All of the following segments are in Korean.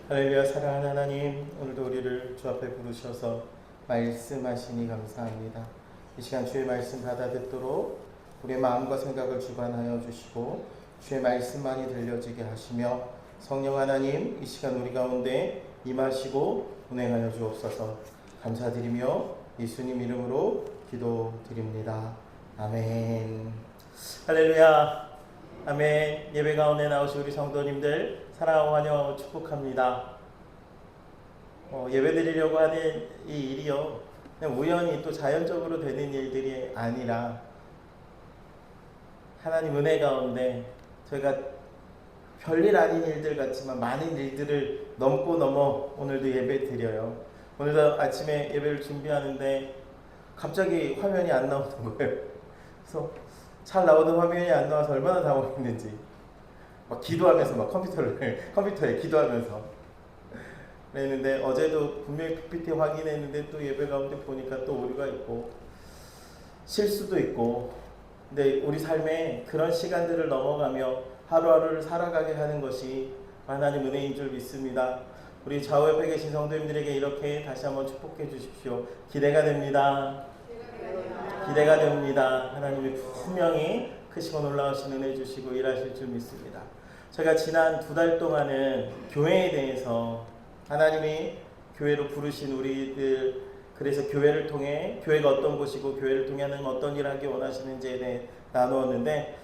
할렐루야. 사랑하는 하나님, 오늘도 우리를 주 앞에 부르셔서 말씀하시니 감사합니다. 이 시간 주의 말씀 받아 듣도록 우리의 마음과 생각을 주관하여 주시고 주의 말씀만이 들려지게 하시며 성령 하나님, 이 시간 우리 가운데 임하시고 운행하여 주옵소서. 감사드리며 예수님 이름으로 기도드립니다. 아멘. 할렐루야. 아멘. 예배 가운데 나오신 우리 성도님들 사랑하고 환영하고 축복합니다. 예배 드리려고 하는 이 일이요, 그냥 우연히 또 자연적으로 되는 일들이 아니라 하나님 은혜 가운데 저희가 별일 아닌 일들 같지만 많은 일들을 넘고 넘어 오늘도 예배 드려요. 오늘도 아침에 예배를 준비하는데 갑자기 화면이 안 나오는 거예요. 그래서 잘 나오던 화면이 안 나와서 얼마나 당황했는지 막 기도하면서 막 컴퓨터에 기도하면서 그랬는데, 어제도 분명히 PPT 확인했는데 또 예배 가운데 보니까 또 오류가 있고 실수도 있고, 근데 우리 삶에 그런 시간들을 넘어가며 하루하루를 살아가게 하는 것이 하나님 은혜인 줄 믿습니다. 우리 좌우 옆에 계신 성도님들에게 이렇게 다시 한번 축복해 주십시오. 기대가 됩니다. 기대가 됩니다. 하나님이 분명히 크시고 놀라우신 은혜 주시고 일하실 줄 믿습니다. 제가 지난 2달 동안은 교회에 대해서, 하나님이 교회로 부르신 우리들, 그래서 교회를 통해 교회가 어떤 곳이고 교회를 통해 하는 어떤 일을 하기 원하시는지에 대해 나누었는데,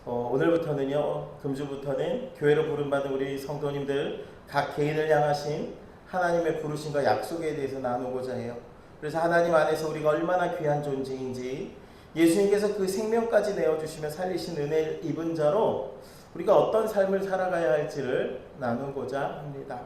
오늘부터는요, 금주부터는 교회로 부름받은 우리 성도님들 각 개인을 향하신 하나님의 부르심과 약속에 대해서 나누고자 해요. 그래서 하나님 안에서 우리가 얼마나 귀한 존재인지, 예수님께서 그 생명까지 내어주시며 살리신 은혜를 입은 자로 우리가 어떤 삶을 살아가야 할지를 나누고자 합니다.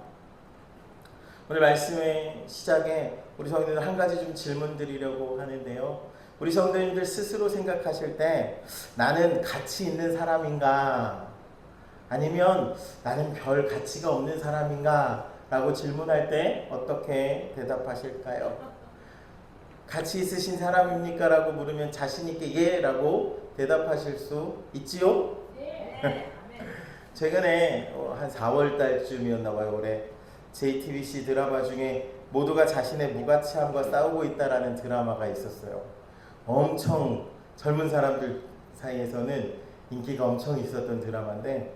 오늘 말씀의 시작에 우리 성도님들 한 가지 좀 질문 드리려고 하는데요. 우리 성도님들 스스로 생각하실 때 나는 가치 있는 사람인가? 아니면 나는 별 가치가 없는 사람인가? 라고 질문할 때 어떻게 대답하실까요? 가치 있으신 사람입니까? 라고 물으면 자신있게 예 라고 대답하실 수 있지요? 네. 최근에 한 4월 달쯤이었나 봐요. 올해 JTBC 드라마 중에 모두가 자신의 무가치함과 싸우고 있다라는 드라마가 있었어요. 엄청 젊은 사람들 사이에서는 인기가 엄청 있었던 드라마인데,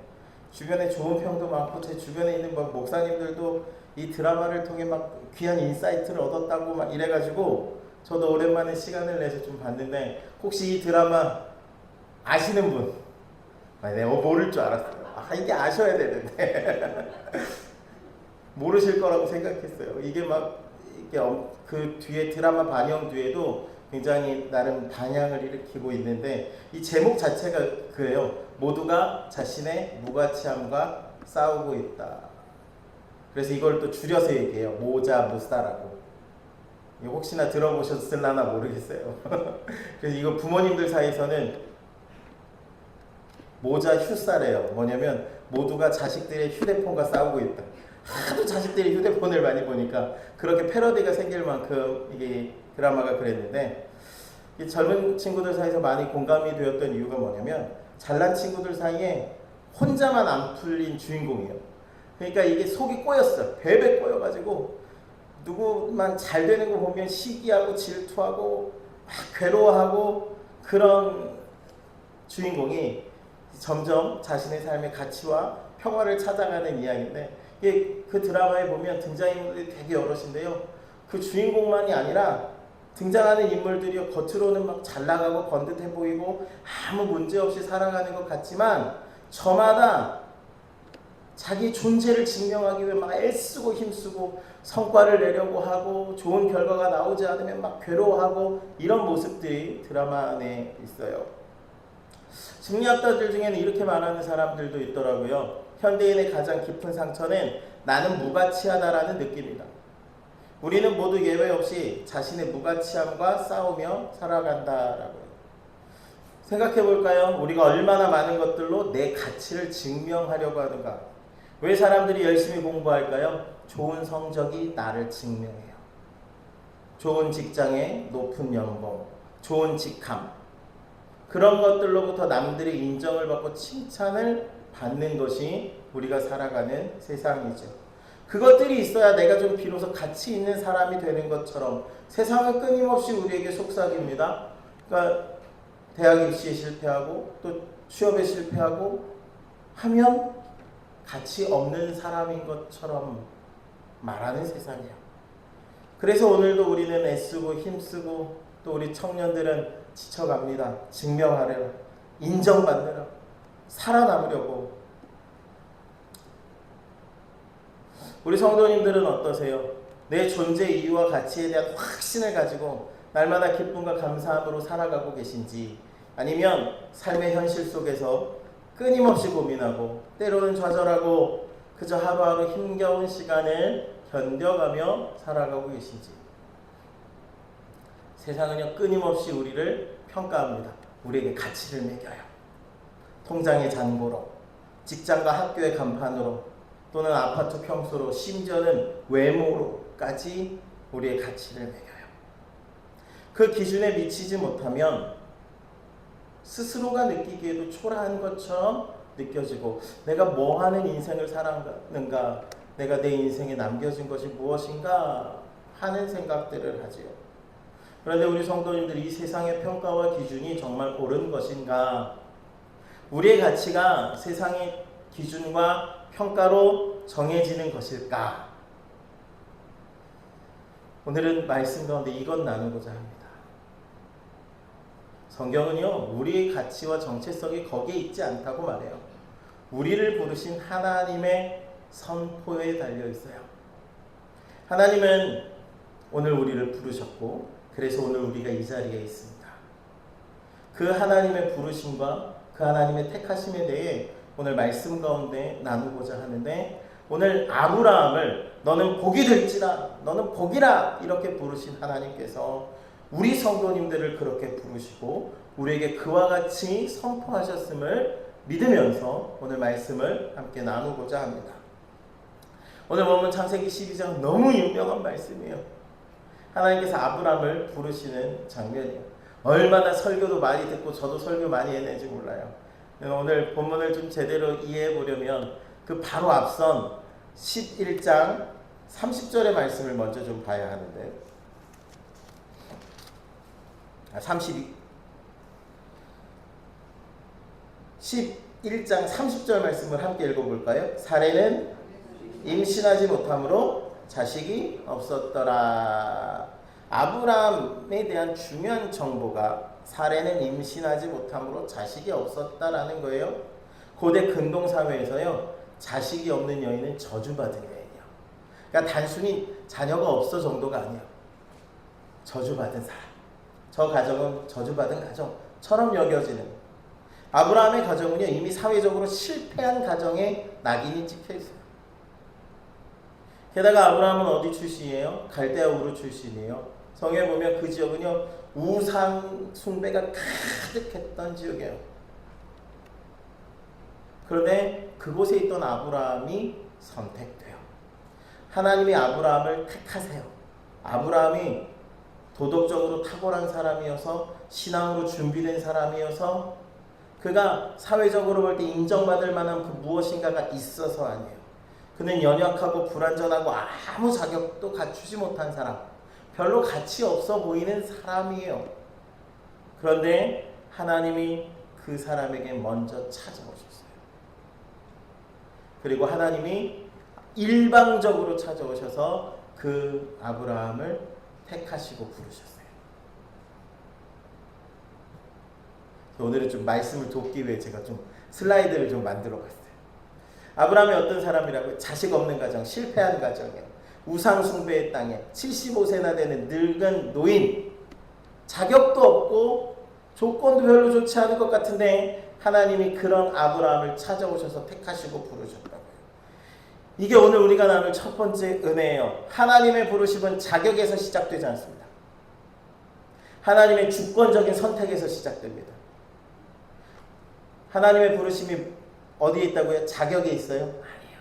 주변에 좋은 평도 많고 제 주변에 있는 목사님들도 이 드라마를 통해 막 귀한 인사이트를 얻었다고 막 이래가지고 저도 오랜만에 시간을 내서 좀 봤는데, 혹시 이 드라마 아시는 분? 내가 모를 줄 알았어요. 이게 아셔야 되는데 모르실 거라고 생각했어요. 이게 그 뒤에 드라마 반영 뒤에도 굉장히 나름 반향을 일으키고 있는데, 이 제목 자체가 그래요. 모두가 자신의 무가치함과 싸우고 있다. 그래서 이걸 또 줄여서 얘기해요. 모자무사라고. 혹시나 들어보셨을라나 모르겠어요. 그래서 이거 부모님들 사이에서는 모자 휴사래요. 뭐냐면 모두가 자식들의 휴대폰과 싸우고 있다. 하도 자식들이 휴대폰을 많이 보니까 그렇게 패러디가 생길 만큼 이게 드라마가 그랬는데, 이 젊은 친구들 사이에서 많이 공감이 되었던 이유가 뭐냐면, 잘난 친구들 사이에 혼자만 안 풀린 주인공이에요. 그러니까 이게 속이 꼬였어요. 베베 꼬여가지고 누구만 잘 되는 거 보면 시기하고 질투하고 막 괴로워하고, 그런 주인공이 점점 자신의 삶의 가치와 평화를 찾아가는 이야기인데, 이게 그 드라마에 보면 등장인물들이 되게 여럿인데요, 그 주인공만이 아니라 등장하는 인물들이 겉으로는 막 잘 나가고 번듯해 보이고 아무 문제 없이 살아가는 것 같지만, 저마다 자기 존재를 증명하기 위해 막 애쓰고 힘쓰고 성과를 내려고 하고, 좋은 결과가 나오지 않으면 막 괴로워하고, 이런 모습들이 드라마 안에 있어요. 심리학자들 중에는 이렇게 말하는 사람들도 있더라고요. 현대인의 가장 깊은 상처는 나는 무가치하다라는 느낌이다. 우리는 모두 예외 없이 자신의 무가치함과 싸우며 살아간다라고요. 생각해 볼까요? 우리가 얼마나 많은 것들로 내 가치를 증명하려고 하는가? 왜 사람들이 열심히 공부할까요? 좋은 성적이 나를 증명해요. 좋은 직장에 높은 연봉, 좋은 직함, 그런 것들로부터 남들의 인정을 받고 칭찬을 받는 것이 우리가 살아가는 세상이죠. 그것들이 있어야 내가 좀 비로소 가치 있는 사람이 되는 것처럼 세상은 끊임없이 우리에게 속삭입니다. 그러니까 대학 입시에 실패하고 또 취업에 실패하고 하면 가치 없는 사람인 것처럼 말하는 세상이에요. 그래서 오늘도 우리는 애쓰고 힘쓰고 또 우리 청년들은 지쳐갑니다. 증명하려고, 인정받느라, 살아남으려고. 우리 성도님들은 어떠세요? 내 존재 이유와 가치에 대한 확신을 가지고 날마다 기쁨과 감사함으로 살아가고 계신지, 아니면 삶의 현실 속에서 끊임없이 고민하고 때로는 좌절하고 그저 하루하루 힘겨운 시간을 견뎌가며 살아가고 계신지. 세상은요 끊임없이 우리를 평가합니다. 우리에게 가치를 매겨요. 통장의 잔고로, 직장과 학교의 간판으로, 또는 아파트 평수로, 심지어는 외모로까지 우리의 가치를 매겨요. 그 기준에 미치지 못하면 스스로가 느끼기에도 초라한 것처럼 느껴지고, 내가 뭐 하는 인생을 살았는가, 내가 내 인생에 남겨진 것이 무엇인가 하는 생각들을 하지요. 그런데 우리 성도님들이 이 세상의 평가와 기준이 정말 옳은 것인가? 우리의 가치가 세상의 기준과 평가로 정해지는 것일까? 오늘은 말씀 가운데 이것 나누고자 합니다. 성경은요, 우리의 가치와 정체성이 거기에 있지 않다고 말해요. 우리를 부르신 하나님의 선포에 달려 있어요. 하나님은 오늘 우리를 부르셨고, 그래서 오늘 우리가 이 자리에 있습니다. 그 하나님의 부르심과 그 하나님의 택하심에 대해 오늘 말씀 가운데 나누고자 하는데, 오늘 아브라함을 너는 복이 될지라, 너는 복이라 이렇게 부르신 하나님께서 우리 성도님들을 그렇게 부르시고 우리에게 그와 같이 선포하셨음을 믿으면서 오늘 말씀을 함께 나누고자 합니다. 오늘 보면 창세기 12장 너무 유명한 말씀이에요. 하나님께서 아브라함을 부르시는 장면이에요. 얼마나 설교도 많이 듣고 저도 설교 많이 했는지 몰라요. 오늘 본문을 좀 제대로 이해해 보려면 그 바로 앞선 11장 30절의 말씀을 먼저 좀 봐야 하는데, 11장 30절 말씀을 함께 읽어볼까요? 사레는 임신하지 못함으로 자식이 없었더라. 아브라함에 대한 중요한 정보가 사레는 임신하지 못함으로 자식이 없었다라는 거예요. 고대 근동사회에서요, 자식이 없는 여인은 저주받은 여인이에요. 그러니까 단순히 자녀가 없어 정도가 아니에요. 저주받은 사람. 저 가정은 저주받은 가정처럼 여겨지는. 아브라함의 가정은요, 이미 사회적으로 실패한 가정에 낙인이 찍혀 있어요. 게다가 아브라함은 어디 출신이에요? 갈대아 우르 출신이에요. 성경에 보면 그 지역은요, 우상 숭배가 가득했던 지역이에요. 그런데 그곳에 있던 아브라함이 선택돼요. 하나님이 아브라함을 택하세요. 아브라함이 도덕적으로 탁월한 사람이어서, 신앙으로 준비된 사람이어서, 그가 사회적으로 볼 때 인정받을 만한 그 무엇인가가 있어서 아니에요. 그는 연약하고 불완전하고 아무 자격도 갖추지 못한 사람, 별로 가치 없어 보이는 사람이에요. 그런데 하나님이 그 사람에게 먼저 찾아오셨어요. 그리고 하나님이 일방적으로 찾아오셔서 그 아브라함을 택하시고 부르셨어요. 오늘은 좀 말씀을 돕기 위해 제가 좀 슬라이드를 좀 만들어 봤어요. 아브라함이 어떤 사람이라고요? 자식 없는 가정, 실패한 가정이에요. 우상 숭배의 땅에 75세나 되는 늙은 노인, 자격도 없고 조건도 별로 좋지 않을 것 같은데 하나님이 그런 아브라함을 찾아오셔서 택하시고 부르셨다고요. 이게 오늘 우리가 나눌 첫 번째 은혜예요. 하나님의 부르심은 자격에서 시작되지 않습니다. 하나님의 주권적인 선택에서 시작됩니다. 하나님의 부르심이 어디에 있다고요? 자격에 있어요? 아니에요.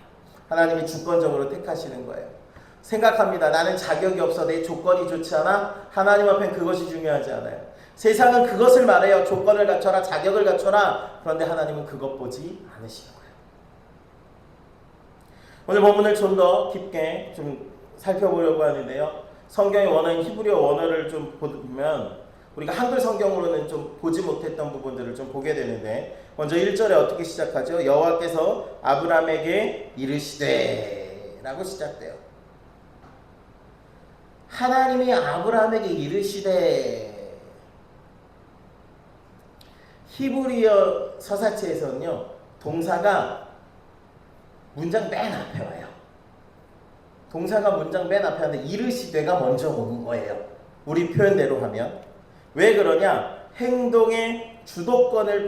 하나님이 주권적으로 택하시는 거예요. 생각합니다. 나는 자격이 없어, 내 조건이 좋지 않아. 하나님 앞엔 그것이 중요하지 않아요. 세상은 그것을 말해요. 조건을 갖춰라, 자격을 갖춰라. 그런데 하나님은 그것 보지 않으시는 거예요. 오늘 본문을 좀 더 깊게 좀 살펴보려고 하는데요. 성경의 원어인 히브리어 원어를 좀 보면 우리가 한글 성경으로는 좀 보지 못했던 부분들을 좀 보게 되는데, 먼저 1절에 어떻게 시작하죠? 여호와께서 아브라함에게 이르시되 라고 시작돼요. 하나님이 아브라함에게 이르시되. 히브리어 서사체에서는요, 동사가 문장 맨 앞에 와요. 동사가 문장 맨 앞에 왔는데 이르시되가 먼저 오는 거예요. 우리 표현대로 하면. 왜 그러냐? 행동의 주도권을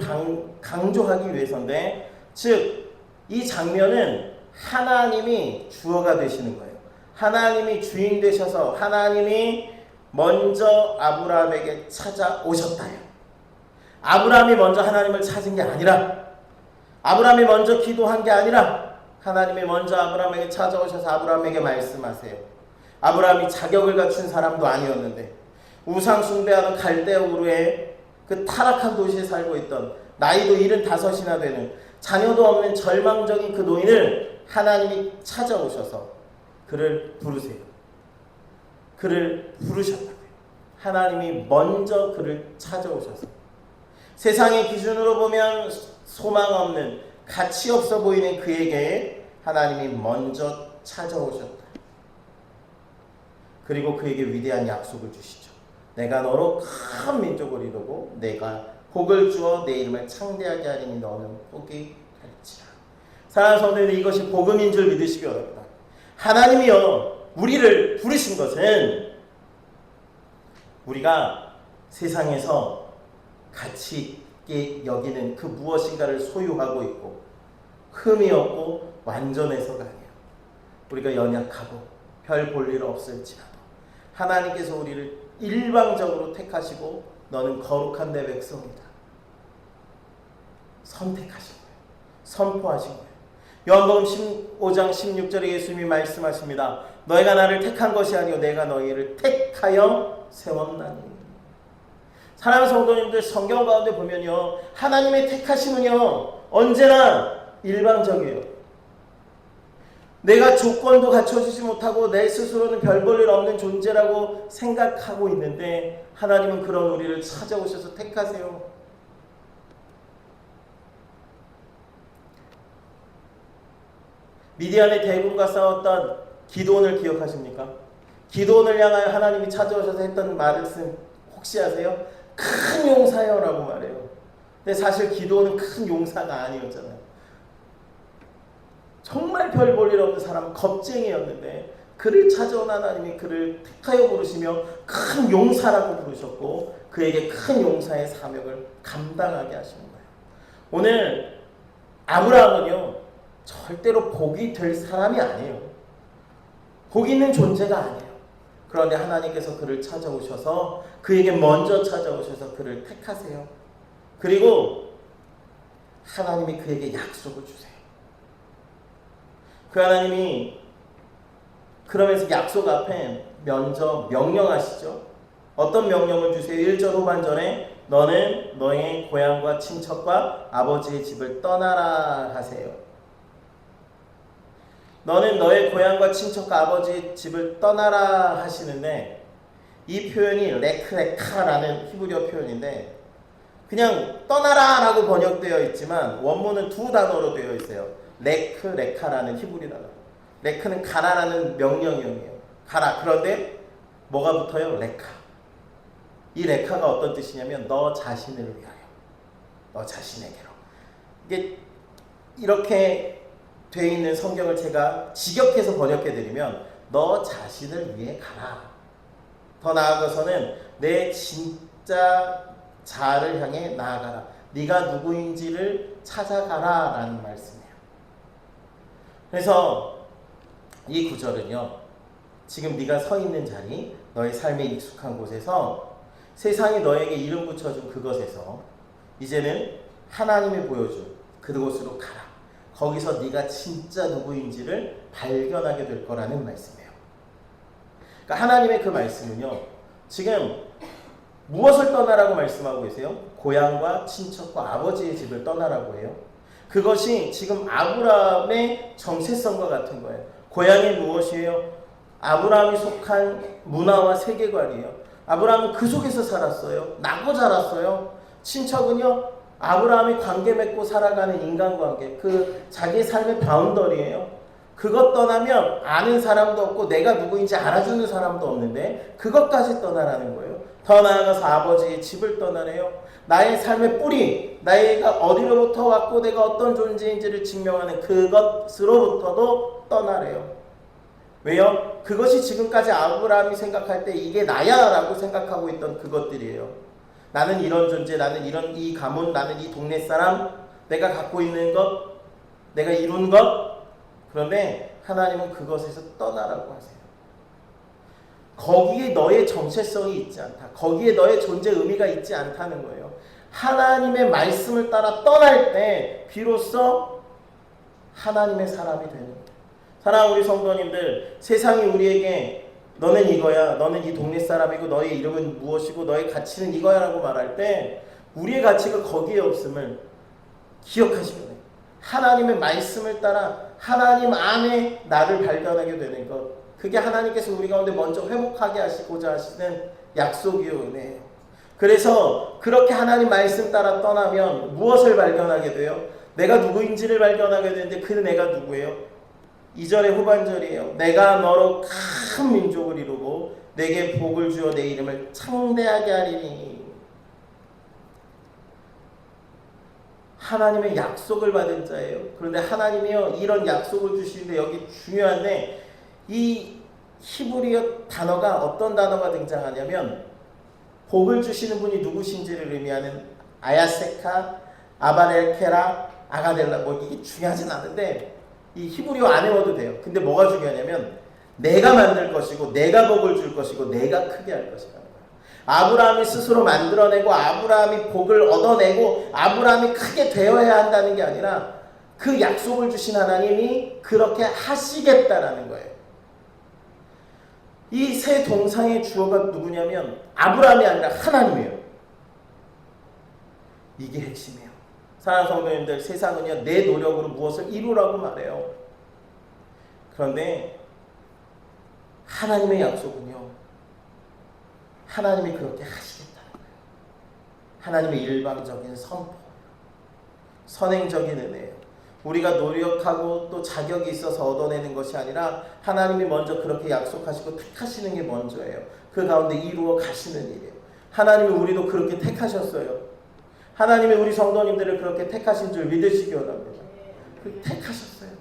강조하기 위해서인데, 즉 이 장면은 하나님이 주어가 되시는 거예요. 하나님이 주인 되셔서 하나님이 먼저 아브라함에게 찾아오셨다요. 아브라함이 먼저 하나님을 찾은 게 아니라, 아브라함이 먼저 기도한 게 아니라 하나님이 먼저 아브라함에게 찾아오셔서 아브라함에게 말씀하세요. 아브라함이 자격을 갖춘 사람도 아니었는데 우상 숭배하는 갈대아 우르의 그 타락한 도시에 살고 있던 나이도 75이나 되는 자녀도 없는 절망적인 그 노인을 하나님이 찾아오셔서 그를 부르세요. 그를 부르셨다고요. 하나님이 먼저 그를 찾아오셔서 세상의 기준으로 보면 소망 없는, 가치 없어 보이는 그에게 하나님이 먼저 찾아오셨다. 그리고 그에게 위대한 약속을 주시죠. 내가 너로 큰 민족을 이루고 내가 복을 주어 내 이름을 창대하게 하리니 너는 복이 될지라. 사랑하는 성도님들, 이것이 복음인 줄 믿으시기 바랍니다. 하나님이여 우리를 부르신 것은 우리가 세상에서 가치 있게 여기는 그 무엇인가를 소유하고 있고 흠이 없고 완전해서가 아니에요. 우리가 연약하고 별 볼 일 없을지라도 하나님께서 우리를 일방적으로 택하시고 너는 거룩한 내 백성이다. 선택하신 거예요. 선포하신 거예요. 요한복음 15장 16절에 예수님이 말씀하십니다. 너희가 나를 택한 것이 아니요 내가 너희를 택하여 세웠나니. 사랑하는 성도님들, 성경 가운데 보면요, 하나님의 택하심은요 언제나 일방적이에요. 내가 조건도 갖춰주지 못하고 내 스스로는 별 볼 일 없는 존재라고 생각하고 있는데 하나님은 그런 우리를 찾아오셔서 택하세요. 미디안의 대군과 싸웠던 기드온을 기억하십니까? 기드온을 향하여 하나님이 찾아오셔서 했던 말씀 혹시 아세요? 큰 용사여 라고 말해요. 근데 사실 기드온은 큰 용사가 아니었잖아요. 정말 별 볼 일 없는 사람은 겁쟁이였는데 그를 찾아온 하나님이 그를 택하여 부르시며 큰 용사라고 부르셨고 그에게 큰 용사의 사명을 감당하게 하시는 거예요. 오늘 아브라함은요 절대로 복이 될 사람이 아니에요. 복 있는 존재가 아니에요. 그런데 하나님께서 그를 찾아오셔서 그에게 먼저 찾아오셔서 그를 택하세요. 그리고 하나님이 그에게 약속을 주세요. 그 하나님이 그러면서 약속 앞에 먼저 명령하시죠. 어떤 명령을 주세요? 1절 후반전에 너는 너의 고향과 친척과 아버지의 집을 떠나라 하세요. 너는 너의 고향과 친척과 아버지의 집을 떠나라 하시는데 이 표현이 레크레카라는 히브리어 표현인데 그냥 떠나라 라고 번역되어 있지만 원문은 두 단어로 되어 있어요. 레크레카라는 히브리 단어. 레크는 가라라는 명령형이에요. 가라. 그런데 뭐가 붙어요? 레카. 이 레카가 어떤 뜻이냐면 너 자신을 위하여. 너 자신에게로. 이게 이렇게 되어 있는 성경을 제가 직역해서 번역해드리면 너 자신을 위해 가라. 더 나아가서는 내 진짜 자아를 향해 나아가라. 네가 누구인지를 찾아가라 라는 말씀이에요. 그래서 이 구절은요, 지금 네가 서 있는 자리, 너의 삶에 익숙한 곳에서 세상이 너에게 이름 붙여준 그것에서 이제는 하나님이 보여준 그곳으로 가라. 거기서 네가 진짜 누구인지를 발견하게 될 거라는 말씀이에요. 그러니까 하나님의 그 말씀은요, 지금 무엇을 떠나라고 말씀하고 계세요? 고향과 친척과 아버지의 집을 떠나라고 해요. 그것이 지금 아브라함의 정체성과 같은 거예요. 고향이 무엇이에요? 아브라함이 속한 문화와 세계관이에요. 아브라함은 그 속에서 살았어요. 나고 자랐어요. 친척은요, 아브라함이 관계 맺고 살아가는 인간관계, 그 자기 삶의 바운더리예요. 그것 떠나면 아는 사람도 없고 내가 누구인지 알아주는 사람도 없는데 그것까지 떠나라는 거예요. 더 나아가서 아버지의 집을 떠나래요. 나의 삶의 뿌리, 나이가 어디로부터 왔고 내가 어떤 존재인지를 증명하는 그것으로부터도 떠나래요. 왜요? 그것이 지금까지 아브라함이 생각할 때 이게 나야 라고 생각하고 있던 그것들이에요. 나는 이런 존재, 나는 이 가문, 나는 이 동네 사람, 내가 갖고 있는 것, 내가 이룬 것. 그런데 하나님은 그것에서 떠나라고 하세요. 거기에 너의 정체성이 있지 않다. 거기에 너의 존재 의미가 있지 않다는 거예요. 하나님의 말씀을 따라 떠날 때 비로소 하나님의 사람이 되는 거예요. 사랑하는 우리 성도님들, 세상이 우리에게 너는 이거야, 너는 이 동네 사람이고 너의 이름은 무엇이고 너의 가치는 이거야 라고 말할 때 우리의 가치가 거기에 없음을 기억하시면 돼요. 하나님의 말씀을 따라 하나님 안에 나를 발견하게 되는 것, 그게 하나님께서 우리 가운데 먼저 회복하게 하시고자 하시는 약속이요 은혜예요. 그래서 그렇게 하나님 말씀 따라 떠나면 무엇을 발견하게 돼요? 내가 누구인지를 발견하게 되는데 그 내가 누구예요? 2절의 후반절이에요. 내가 너로 큰 민족을 이루고 내게 복을 주어 내 이름을 창대하게 하리니. 하나님의 약속을 받은 자예요. 그런데 하나님이요 이런 약속을 주시는데 여기 중요한데 이 히브리어 단어가 어떤 단어가 등장하냐면 복을 주시는 분이 누구신지를 의미하는 아야세카, 아바렐케라, 아가델라, 뭐 이게 중요하진 않은데 이 히브리어 안 외워도 돼요. 근데 뭐가 중요하냐면 내가 만들 것이고 내가 복을 줄 것이고 내가 크게 할 것이라는 거예요. 아브라함이 스스로 만들어내고 아브라함이 복을 얻어내고 아브라함이 크게 되어야 한다는 게 아니라 그 약속을 주신 하나님이 그렇게 하시겠다라는 거예요. 이 세 동상의 주어가 누구냐면 아브라함이 아니라 하나님이에요. 이게 핵심이에요. 사랑하는 성도님들, 세상은요 내 노력으로 무엇을 이루라고 말해요. 그런데 하나님의 약속은요 하나님이 그렇게 하시겠다는 거예요. 하나님의 일방적인 선포, 선행적인 은혜예요. 우리가 노력하고 또 자격이 있어서 얻어내는 것이 아니라 하나님이 먼저 그렇게 약속하시고 택하시는 게 먼저예요. 그 가운데 이루어 가시는 일이에요. 하나님이 우리도 그렇게 택하셨어요. 하나님이 우리 성도님들을 그렇게 택하신 줄 믿으시기 원합니다. 그렇게 택하셨어요.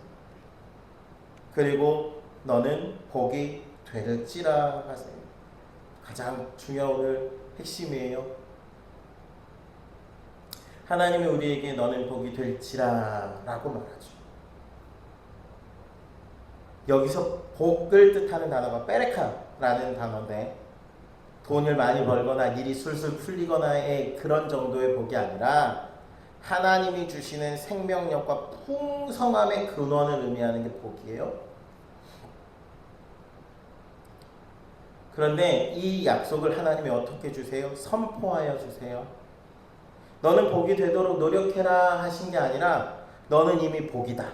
그리고 너는 복이 될지라 하세요. 가장 중요한 오늘 핵심이에요. 하나님이 우리에게 너는 복이 될지라 라고 말하죠. 여기서 복을 뜻하는 단어가 베레카라는 단어인데 돈을 많이 벌거나 일이 술술 풀리거나의 그런 정도의 복이 아니라 하나님이 주시는 생명력과 풍성함의 근원을 의미하는 게 복이에요. 그런데 이 약속을 하나님이 어떻게 주세요? 선포하여 주세요. 너는 복이 되도록 노력해라 하신 게 아니라 너는 이미 복이다.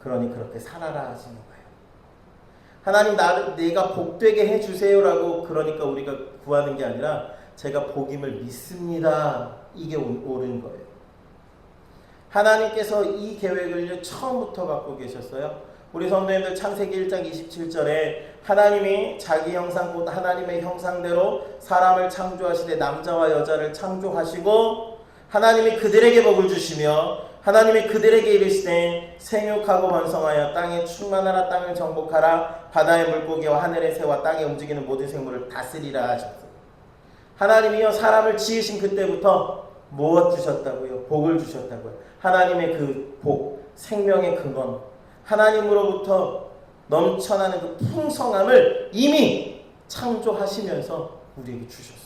그러니 그렇게 살아라 하시는 거예요. 하나님 내가 복되게 해주세요라고 그러니까 우리가 구하는 게 아니라 제가 복임을 믿습니다. 이게 옳은 거예요. 하나님께서 이 계획을 처음부터 갖고 계셨어요. 우리 성도님들 창세기 1장 27절에 하나님이 자기 형상 곧 하나님의 형상대로 사람을 창조하시되 남자와 여자를 창조하시고 하나님이 그들에게 복을 주시며 하나님이 그들에게 이르시되 생육하고 번성하여 땅에 충만하라 땅을 정복하라 바다의 물고기와 하늘의 새와 땅에 움직이는 모든 생물을 다스리라 하셨어요. 하나님이요 사람을 지으신 그때부터 무엇 주셨다고요? 복을 주셨다고요. 하나님의 그 복, 생명의 근원, 하나님으로부터 넘쳐나는 그 풍성함을 이미 창조하시면서 우리에게 주셨어요.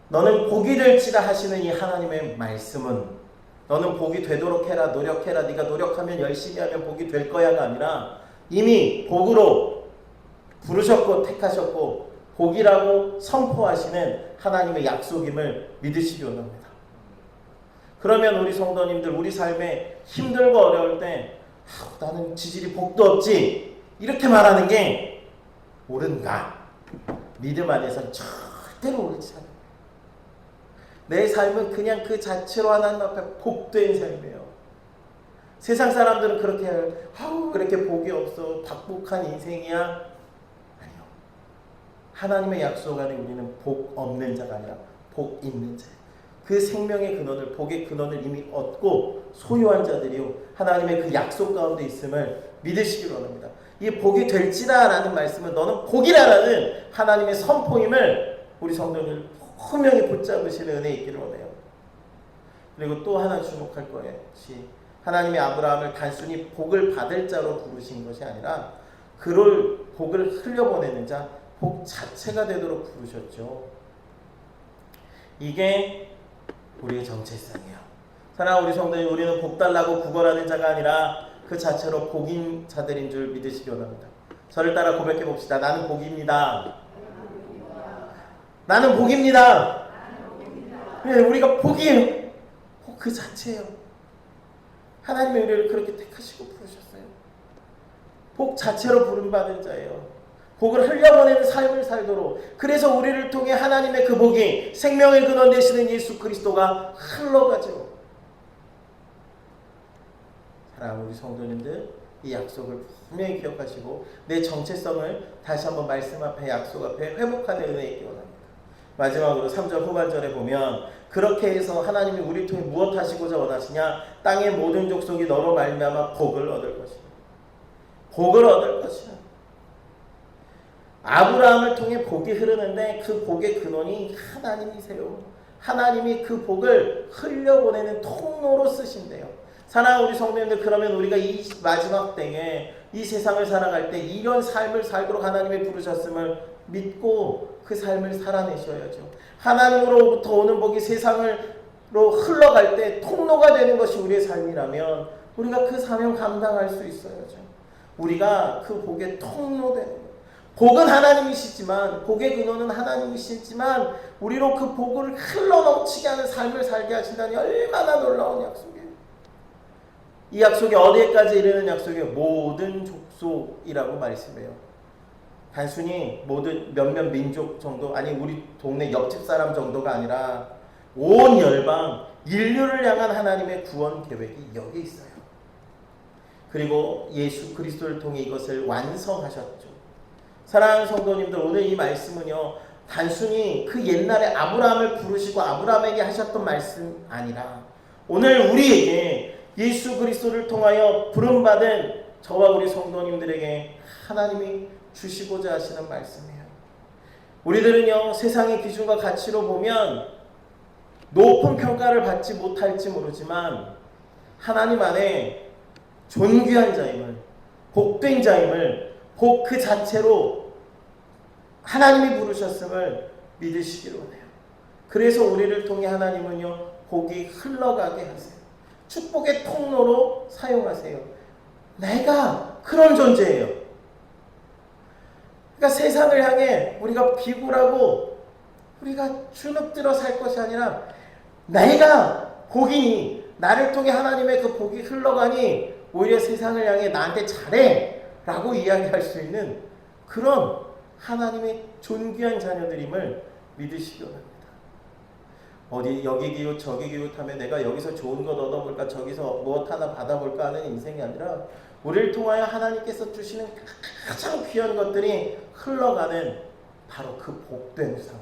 너는 복이 될지라 하시는 이 하나님의 말씀은 너는 복이 되도록 해라, 노력해라, 네가 노력하면 열심히 하면 복이 될 거야가 아니라 이미 복으로 부르셨고 택하셨고 복이라고 선포하시는 하나님의 약속임을 믿으시기 원합니다. 그러면 우리 성도님들 우리 삶에 힘들고 어려울 때 나는 지질이 복도 없지 이렇게 말하는 게 옳은가? 믿음 안에서는 절대로 옳지 않아요. 내 삶은 그냥 그 자체로 하나님 앞에 복된 삶이에요. 세상 사람들은 그렇게 해요. 그렇게 복이 없어. 박복한 인생이야. 아니요. 하나님의 약속 안에 우리는 복 없는 자가 아니라 복 있는 자예요. 그 생명의 근원을, 복의 근원을 이미 얻고 소유한 자들이요. 하나님의 그 약속 가운데 있음을 믿으시기 원합니다. 이 복이 될지라 라는 말씀은 너는 복이라라는 하나님의 선포임을 우리 성도들 분명히 붙잡으시는 은혜 있기를 원해요. 그리고 또 하나 주목할 것이 하나님이 아브라함을 단순히 복을 받을 자로 부르신 것이 아니라 그를 복을 흘려보내는 자, 복 자체가 되도록 부르셨죠. 이게 우리의 정체성이에요. 사랑하는 우리 성도님, 우리는 복 달라고 구걸하는 자가 아니라 그 자체로 복인 자들인 줄 믿으시기 원합니다. 저를 따라 고백해 봅시다. 나는 복입니다. 나는 복입니다. 네, 우리가 복이에요. 복 그 자체예요. 하나님이 우리를 그렇게 택하시고 부르셨어요. 복 자체로 부름받은 자예요. 복을 흘려보내는 삶을 살도록. 그래서 우리를 통해 하나님의 그 복이 생명의 근원 되시는 예수 그리스도가 흘러가죠. 사랑하는 우리 성도님들, 이 약속을 분명히 기억하시고 내 정체성을 다시 한번 말씀 앞에, 약속 앞에 회복하는 은혜 있기 원합니다. 마지막으로 3절 후반절에 보면 그렇게 해서 하나님이 우리를 통해 무엇 하시고자 원하시냐? 땅의 모든 족속이 너로 말미암아 복을 얻을 것이다. 복을 얻을 것이다. 아브라함을 통해 복이 흐르는데 그 복의 근원이 하나님이세요. 하나님이 그 복을 흘려보내는 통로로 쓰신대요. 사랑하는 우리 성도님들, 그러면 우리가 이 마지막 때에 이 세상을 살아갈 때 이런 삶을 살도록 하나님이 부르셨음을 믿고 그 삶을 살아내셔야죠. 하나님으로부터 오는 복이 세상으로 흘러갈 때 통로가 되는 것이 우리의 삶이라면 우리가 그 사명 감당할 수 있어야죠. 우리가 그 복의 통로 되는 거예요. 복은 하나님이시지만, 복의 근원은 하나님이시지만 우리로 그 복을 흘러넘치게 하는 삶을 살게 하신다니 얼마나 놀라운 약속이에요. 이 약속이 어디에까지 이르는 약속이에요? 모든 족속이라고 말씀해요. 단순히 모든 몇몇 민족 정도, 아니 우리 동네 옆집 사람 정도가 아니라 온 열방 인류를 향한 하나님의 구원 계획이 여기 있어요. 그리고 예수 그리스도를 통해 이것을 완성하셨죠. 사랑하는 성도님들, 오늘 이 말씀은요, 단순히 그 옛날에 아브라함을 부르시고 아브라함에게 하셨던 말씀 아니라 오늘 우리에게 예수 그리스도를 통하여 부름받은 저와 우리 성도님들에게 하나님이 주시고자 하시는 말씀이에요. 우리들은요, 세상의 기준과 가치로 보면 높은 평가를 받지 못할지 모르지만 하나님 안에 존귀한 자임을, 복된 자임을, 복 그 자체로 하나님이 부르셨음을 믿으시기로 해요. 그래서 우리를 통해 하나님은요, 복이 흘러가게 하세요. 축복의 통로로 사용하세요. 내가 그런 존재예요. 그러니까 세상을 향해 우리가 비굴하고 우리가 주눅들어 살 것이 아니라 내가 복이니, 나를 통해 하나님의 그 복이 흘러가니 오히려 세상을 향해 나한테 잘해 라고 이야기할 수 있는 그런 하나님의 존귀한 자녀들임을 믿으시기 바랍니다. 어디 여기 기웃 저기 기웃하면 내가 여기서 좋은 것 얻어볼까, 저기서 무엇 하나 받아볼까 하는 인생이 아니라 우리를 통하여 하나님께서 주시는 가장 귀한 것들이 흘러가는 바로 그 복된 삶,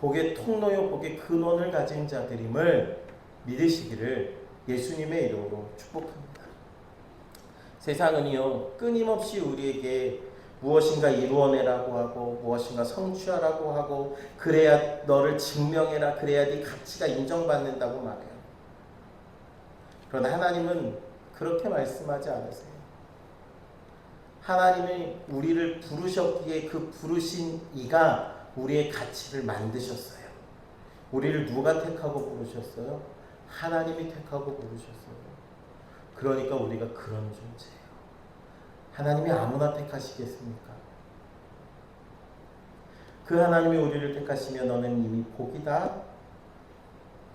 복의 통로요, 복의 근원을 가진 자들임을 믿으시기를 예수님의 이름으로 축복합니다. 세상은요, 끊임없이 우리에게 무엇인가 이루어내라고 하고 무엇인가 성취하라고 하고 그래야 너를 증명해라, 그래야 네 가치가 인정받는다고 말해요. 그러나 하나님은 그렇게 말씀하지 않으세요. 하나님이 우리를 부르셨기에 그 부르신 이가 우리의 가치를 만드셨어요. 우리를 누가 택하고 부르셨어요? 하나님이 택하고 부르셨어요. 그러니까 우리가 그런 존재예요. 하나님이 아무나 택하시겠습니까? 그 하나님이 우리를 택하시면 너는 이미 복이다.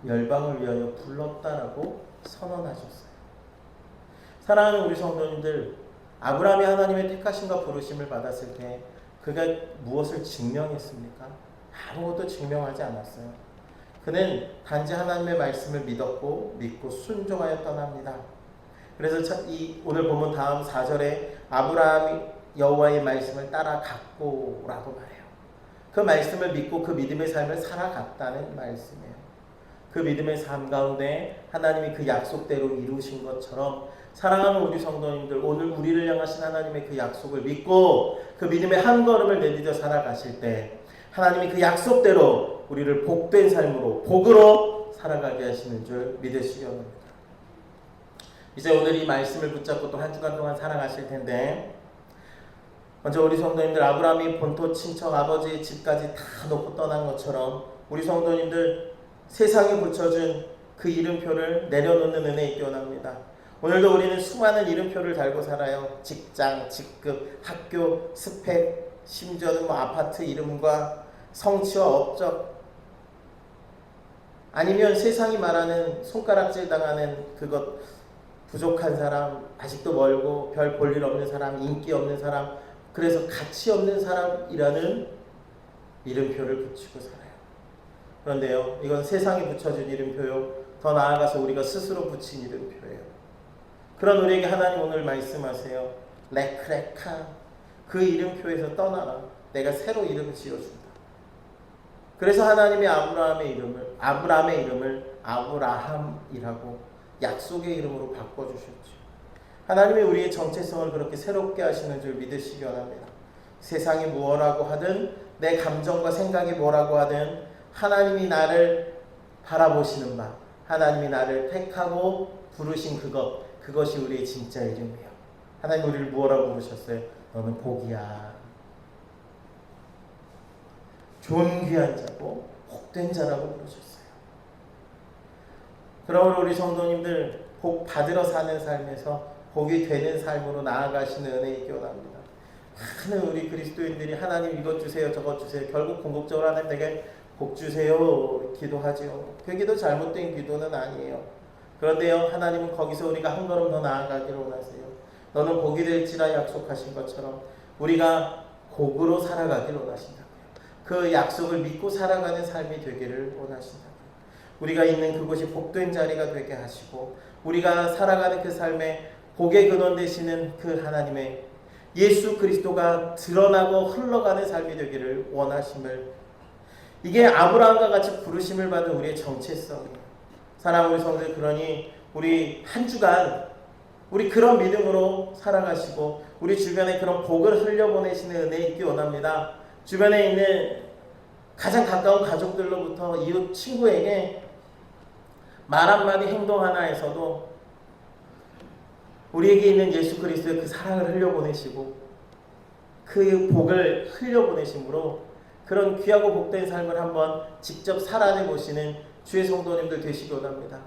열방을 위하여 불렀다라고 선언하셨어요. 사랑하는 우리 성도님들, 아브라함이 하나님의 택하심과 부르심을 받았을 때 그가 무엇을 증명했습니까? 아무것도 증명하지 않았어요. 그는 단지 하나님의 말씀을 믿고 순종하여 떠납니다. 그래서 오늘 보면 다음 4절에 아브라함이 여호와의 말씀을 따라갔고라고 말해요. 그 말씀을 믿고 그 믿음의 삶을 살아갔다는 말씀이에요. 그 믿음의 삶 가운데 하나님이 그 약속대로 이루신 것처럼 사랑하는 우리 성도님들, 오늘 우리를 향하신 하나님의 그 약속을 믿고 그 믿음의 한 걸음을 내디뎌 살아가실 때 하나님이 그 약속대로 우리를 복된 삶으로, 복으로 살아가게 하시는 줄 믿으시기 원합니다. 이제 오늘 이 말씀을 붙잡고 또 한 주간 동안 살아가실 텐데, 먼저 우리 성도님들, 아브라함이 본토 친척 아버지의 집까지 다 놓고 떠난 것처럼 우리 성도님들 세상에 붙여준 그 이름표를 내려놓는 은혜 있기 원합니다. 오늘도 우리는 수많은 이름표를 달고 살아요. 직장, 직급, 학교, 스펙, 심지어는 아파트 이름과 성취와 업적, 아니면 세상이 말하는 손가락질 당하는 그것, 부족한 사람, 아직도 멀고 별 볼 일 없는 사람, 인기 없는 사람, 그래서 가치 없는 사람이라는 이름표를 붙이고 살아요. 그런데요, 이건 세상이 붙여준 이름표요, 더 나아가서 우리가 스스로 붙인 이름표예요. 그런 우리에게 하나님 오늘 말씀하세요. 레크레카, 그 이름표에서 떠나라. 내가 새로 이름을 지어준다. 그래서 하나님이 아브라함의 이름을 아브라함이라고 약속의 이름으로 바꿔주셨죠. 하나님이 우리의 정체성을 그렇게 새롭게 하시는 줄 믿으시기 원합니다. 세상이 뭐라고 하든, 내 감정과 생각이 뭐라고 하든, 하나님이 나를 바라보시는 바, 하나님이 나를 택하고 부르신 그것이 우리의 진짜 이름이에요. 하나님 우리를 뭐라고 부르셨어요? 너는 복이야. 존귀한 자고 복된 자라고 부르셨어요. 그러므로 우리 성도님들, 복 받으러 사는 삶에서 복이 되는 삶으로 나아가시는 은혜 있기 원합니다. 많은 우리 그리스도인들이 하나님 이것 주세요, 저것 주세요. 결국 궁극적으로 하나님 내게 복 주세요 기도하지요. 그 기도 잘못된 기도는 아니에요. 그런데요, 하나님은 거기서 우리가 한 걸음 더 나아가기를 원하세요. 너는 복이 될지라 약속하신 것처럼 우리가 복으로 살아가기를 원하신다고요. 그 약속을 믿고 살아가는 삶이 되기를 원하신다고요. 우리가 있는 그곳이 복된 자리가 되게 하시고, 우리가 살아가는 그 삶에 복의 근원 되시는 그 하나님의 예수 그리스도가 드러나고 흘러가는 삶이 되기를 원하심을, 이게 아브라함과 같이 부르심을 받은 우리의 정체성이에요. 사랑하는 우리 성도들, 그러니 우리 한 주간 우리 그런 믿음으로 살아가시고 우리 주변에 그런 복을 흘려보내시는 은혜 있기 원합니다. 주변에 있는 가장 가까운 가족들로부터 이웃 친구에게 말 한마디 행동 하나에서도 우리에게 있는 예수 그리스도의 그 사랑을 흘려보내시고 그 복을 흘려보내심으로 그런 귀하고 복된 삶을 한번 직접 살아내 보시는 주의 성도님들 되시기 원합니다.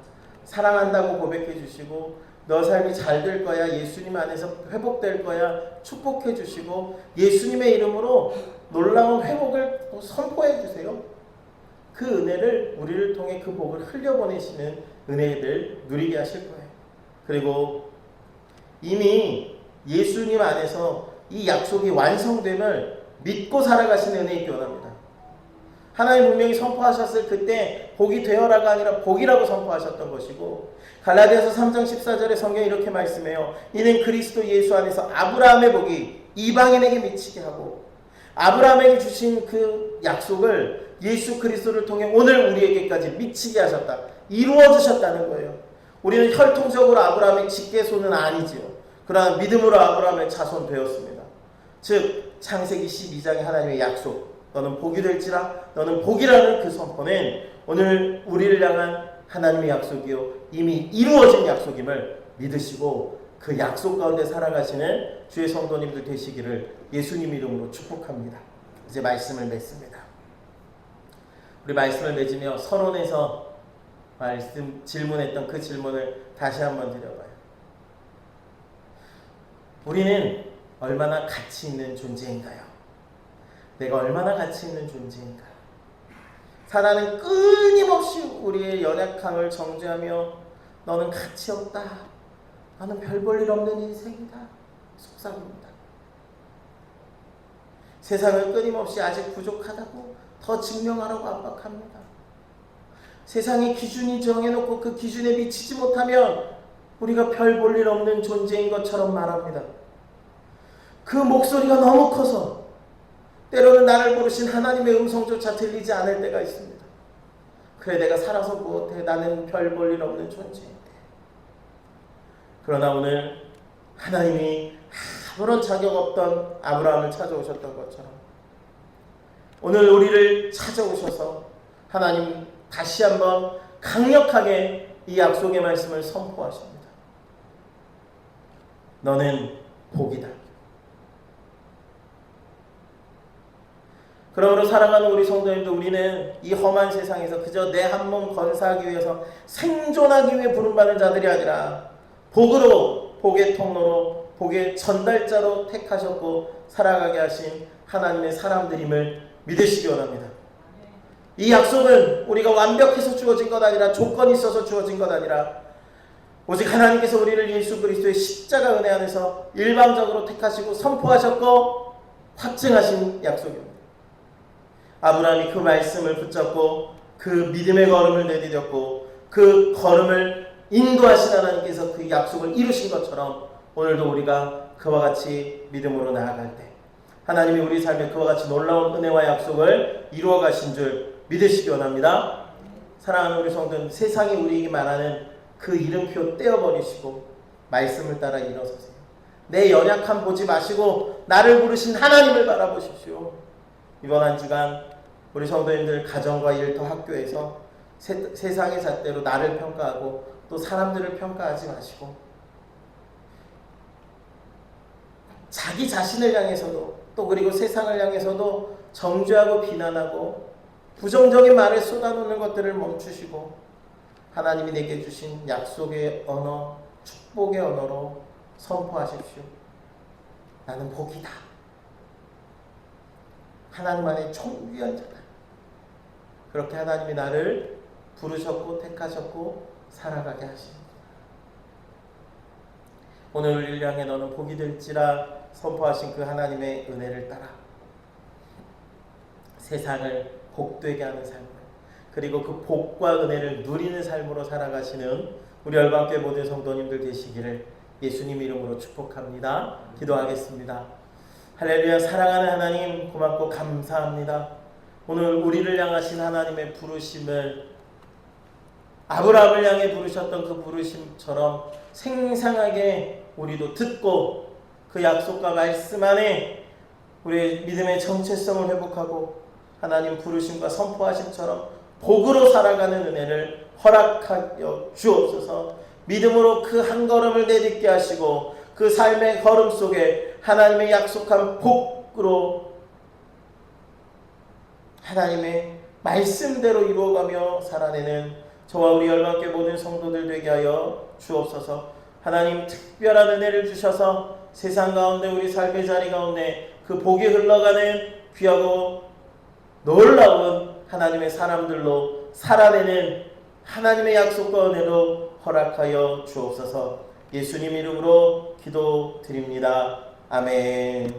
사랑한다고 고백해 주시고, 너 삶이 잘 될 거야, 예수님 안에서 회복될 거야 축복해 주시고, 예수님의 이름으로 놀라운 회복을 선포해 주세요. 그 은혜를 우리를 통해 그 복을 흘려보내시는 은혜를 누리게 하실 거예요. 그리고 이미 예수님 안에서 이 약속이 완성됨을 믿고 살아가시는 은혜 있기 원합니다. 하나님 분명히 선포하셨을 그때 복이 되어라가 아니라 복이라고 선포하셨던 것이고, 갈라디아서 3장 14절에 성경이 이렇게 말씀해요. 이는 그리스도 예수 안에서 아브라함의 복이 이방인에게 미치게 하고, 아브라함에게 주신 그 약속을 예수 그리스도를 통해 오늘 우리에게까지 미치게 하셨다, 이루어지셨다는 거예요. 우리는 혈통적으로 아브라함의 직계손은 아니지요. 그러나 믿음으로 아브라함의 자손 되었습니다. 즉 창세기 12장의 하나님의 약속, 너는 복이 될지라, 너는 복이라는 그 선포는 오늘 우리를 향한 하나님의 약속이요, 이미 이루어진 약속임을 믿으시고 그 약속 가운데 살아가시는 주의 성도님들 되시기를 예수님 이름으로 축복합니다. 이제 말씀을 맺습니다. 우리 말씀을 맺으며 서론에서 질문했던 그 질문을 다시 한번 드려봐요. 우리는 얼마나 가치 있는 존재인가요? 내가 얼마나 가치 있는 존재인가? 사단은 끊임없이 우리의 연약함을 정죄하며 너는 가치 없다. 너는 별 볼 일 없는 인생이다. 속삭입니다. 세상은 끊임없이 아직 부족하다고 더 증명하라고 압박합니다. 세상의 기준이 정해놓고 그 기준에 미치지 못하면 우리가 별 볼 일 없는 존재인 것처럼 말합니다. 그 목소리가 너무 커서 때로는 나를 부르신 하나님의 음성조차 들리지 않을 때가 있습니다. 그래 내가 살아서 무엇해? 나는 별 볼 일 없는 존재인데. 그러나 오늘 하나님이 아무런 자격 없던 아브라함을 찾아오셨던 것처럼 오늘 우리를 찾아오셔서 하나님 다시 한번 강력하게 이 약속의 말씀을 선포하십니다. 너는 복이다. 그러므로 사랑하는 우리 성도님들, 우리는 이 험한 세상에서 그저 내 한 몸 건사하기 위해서 생존하기 위해 부름받은 자들이 아니라 복으로, 복의 통로로, 복의 전달자로 택하셨고 살아가게 하신 하나님의 사람들임을 믿으시기 원합니다. 이 약속은 우리가 완벽해서 주어진 것 아니라 조건이 있어서 주어진 것 아니라 오직 하나님께서 우리를 예수 그리스도의 십자가 은혜 안에서 일방적으로 택하시고 선포하셨고 확증하신 약속입니다. 아브라함이 그 말씀을 붙잡고 그 믿음의 걸음을 내디뎠고 그 걸음을 인도하신 하나님께서 그 약속을 이루신 것처럼 오늘도 우리가 그와 같이 믿음으로 나아갈 때 하나님이 우리 삶에 그와 같이 놀라운 은혜와 약속을 이루어 가신 줄 믿으시기 원합니다. 사랑하는 우리 성도는 세상이 우리에게 말하는 그 이름표 떼어버리시고 말씀을 따라 일어서세요. 내 연약함 보지 마시고 나를 부르신 하나님을 바라보십시오. 이번 한 주간 우리 성도님들 가정과 일터 학교에서 세상의 잣대로 나를 평가하고 또 사람들을 평가하지 마시고 자기 자신을 향해서도 또 그리고 세상을 향해서도 정죄하고 비난하고 부정적인 말을 쏟아놓는 것들을 멈추시고 하나님이 내게 주신 약속의 언어, 축복의 언어로 선포하십시오. 나는 복이다. 하나님 안에 총귀한 자다. 그렇게 하나님이 나를 부르셨고 택하셨고 살아가게 하십니다. 오늘 우리를 향해 너는 복이 될지라 선포하신 그 하나님의 은혜를 따라 세상을 복되게 하는 삶으로 그리고 그 복과 은혜를 누리는 삶으로 살아가시는 우리 열방교회 모든 성도님들 되시기를 예수님 이름으로 축복합니다. 기도하겠습니다. 할렐루야. 사랑하는 하나님 고맙고 감사합니다. 오늘 우리를 향하신 하나님의 부르심을 아브라함을 향해 부르셨던 그 부르심처럼 생생하게 우리도 듣고 그 약속과 말씀 안에 우리의 믿음의 정체성을 회복하고 하나님 부르심과 선포하심처럼 복으로 살아가는 은혜를 허락하여 주옵소서. 믿음으로 그 한 걸음을 내딛게 하시고 그 삶의 걸음 속에 하나님의 약속한 복으로 하나님의 말씀대로 이루어가며 살아내는 저와 우리 열방교회 모든 성도들 되게 하여 주옵소서. 하나님 특별한 은혜를 주셔서 세상 가운데 우리 삶의 자리 가운데 그 복이 흘러가는 귀하고 놀라운 하나님의 사람들로 살아내는 하나님의 약속과 은혜로 허락하여 주옵소서. 예수님 이름으로 기도드립니다. 아멘.